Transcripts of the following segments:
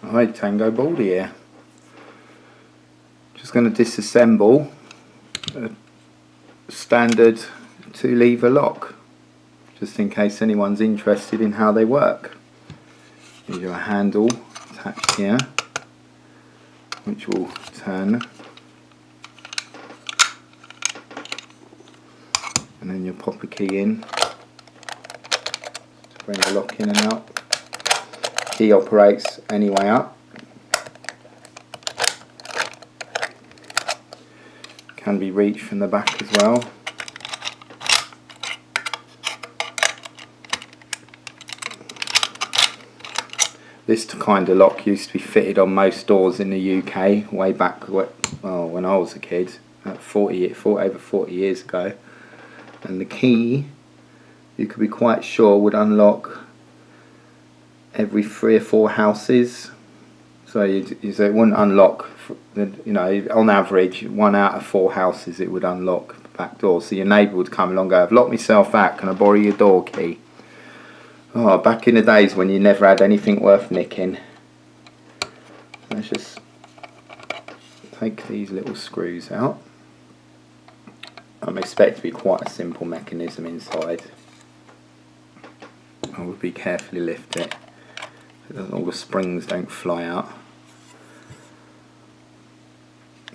Hi, Tangobaldy here. Just going to disassemble a standard 2-lever lock, just in case anyone's interested in how they work. Here's your handle attached here, which will turn, and then you pop a key in to bring the lock in and out. Key operates any way up. Can be reached from the back as well. This kind of lock used to be fitted on most doors in the UK way back, well, when I was a kid, over 40 years ago. And the key, you could be quite sure, would unlock every 3 or 4 houses. So it wouldn't unlock, on average 1 out of 4 houses it would unlock the back door. So your neighbour would come along and go, "I've locked myself out, can I borrow your door key?" Oh, back in the days when you never had anything worth nicking. Let's just take these little screws out. I'm expecting to be quite a simple mechanism inside. I would be carefully lift it so that all the springs don't fly out.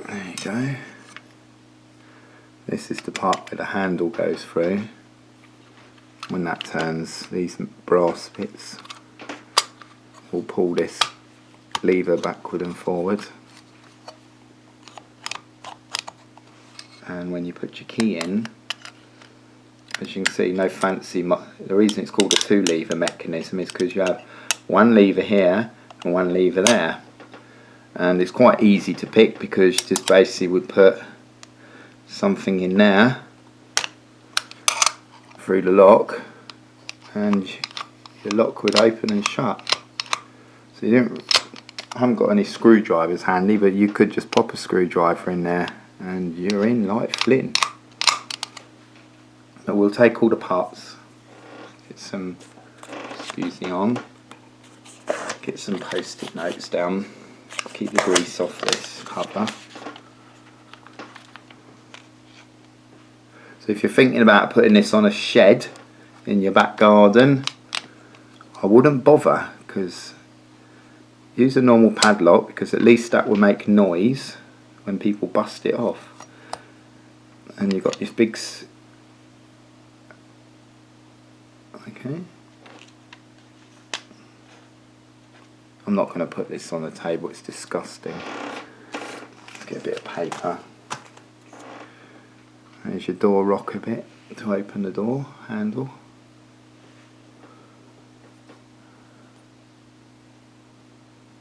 There you go. This is the part where the handle goes through. When that turns, these brass bits will pull this lever backward and forward. And when you put your key in, as you can see, no fancy. The reason it's called a 2-lever mechanism is because you have 1 lever here and 1 lever there. And it's quite easy to pick because you just basically would put something in there through the lock and your lock would open and shut. So I haven't got any screwdrivers handy, but you could just pop a screwdriver in there and you're in like Flynn. But we'll take all the parts, get some, excuse the arm, get some post-it notes down, keep the grease off this cover. So if you're thinking about putting this on a shed in your back garden, I wouldn't bother, because use a normal padlock, because at least that will make noise when people bust it off. And you've got this big okay. I'm not going to put this on the table, it's disgusting. Let's get a bit of paper. There's your door rocker bit to open the door handle.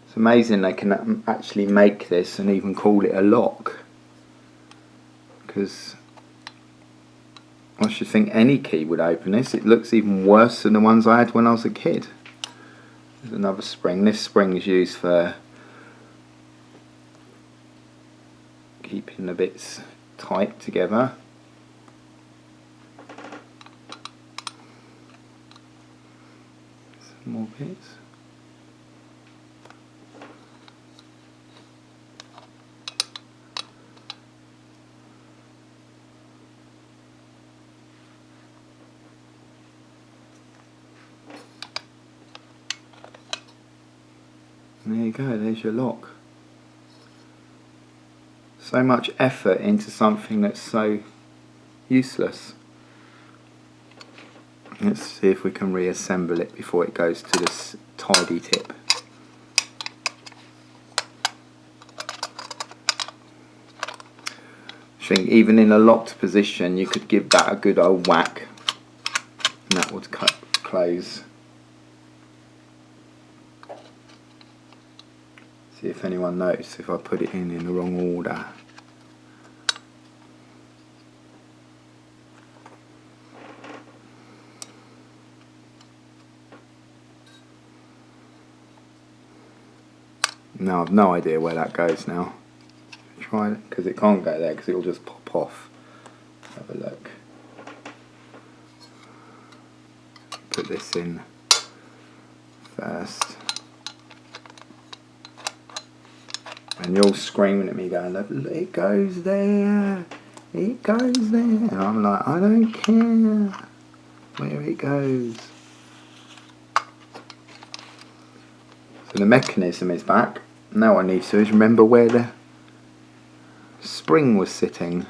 It's amazing they can actually make this and even call it a lock, because I should think any key would open this. It looks even worse than the ones I had when I was a kid. There's another spring. This spring is used for keeping the bits tight together. Some more bits. And there you go, there's your lock. So much effort into something that's so useless. Let's see if we can reassemble it before it goes to this tidy tip. I think even in a locked position you could give that a good old whack and that would close. See if anyone noticed if I put it in the wrong order. No, I've no idea where that goes now. Try it, because it can't go there because it will just pop off. Have a look. Put this in first. And you're all screaming at me going, it goes there, it goes there. And I'm like, I don't care where it goes. So the mechanism is back. Now what I need to do is remember where the spring was sitting.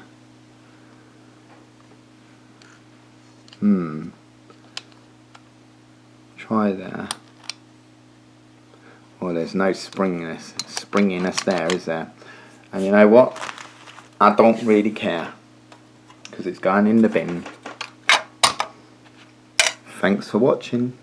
Try there. Well, there's no springiness there, is there? And you know what? I don't really care, because it's going in the bin. Thanks for watching.